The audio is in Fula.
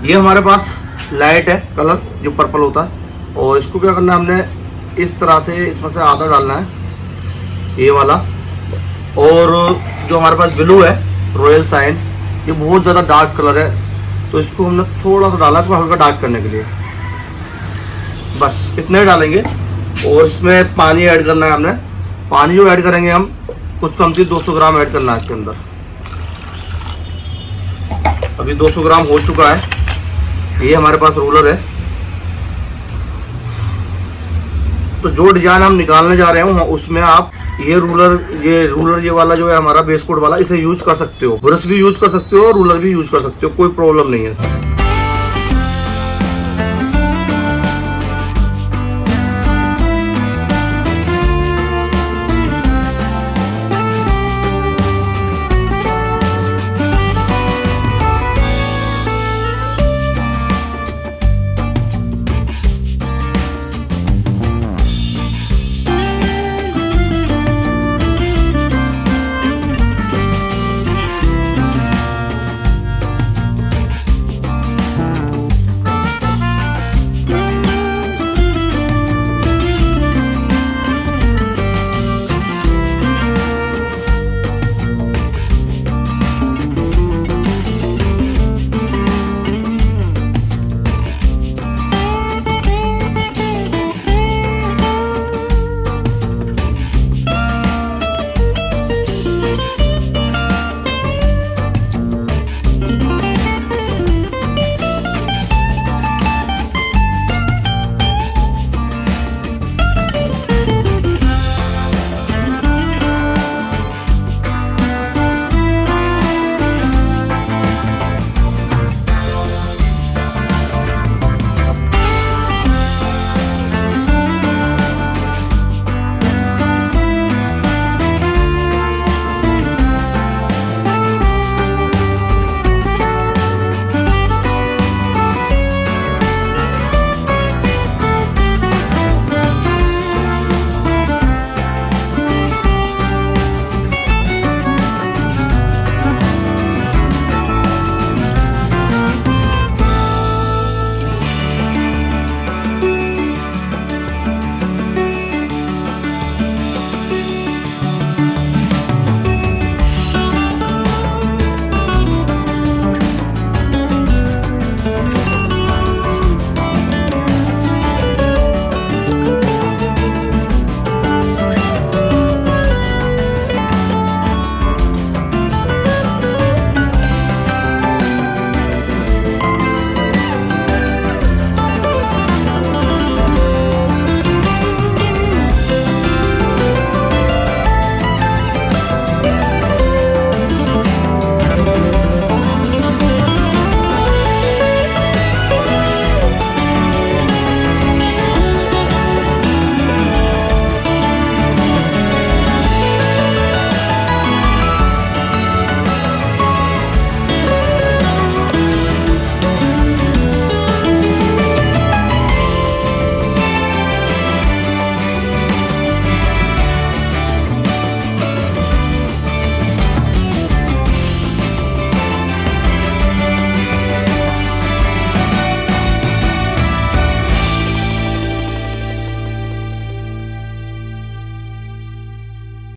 ये हमारे पास लाइट है कलर जो पर्पल होता है, और इसको क्या करना है हमने इस तरह से इसमें से आधा डालना है ये वाला। और जो हमारे पास ब्लू है रॉयल साइन, ये बहुत ज़्यादा डार्क कलर है, तो इसको हमने थोड़ा सा डाला इसको हल्का डार्क करने के लिए, बस इतना ही डालेंगे। और इसमें पानी ऐड करना है हमने। पानी जो ऐड करेंगे हम कुछ कम से 200 ग्राम ऐड करना है इसके अंदर। अभी 200 ग्राम हो चुका है। ये हमारे पास रूलर है, तो जो डिजाइन हम निकालने जा रहे हैं उसमें आप ये रूलर ये वाला जो है हमारा बेस कोट वाला, इसे यूज कर सकते हो। ब्रश भी यूज कर सकते हो, रूलर भी यूज कर सकते हो, कोई प्रॉब्लम नहीं है।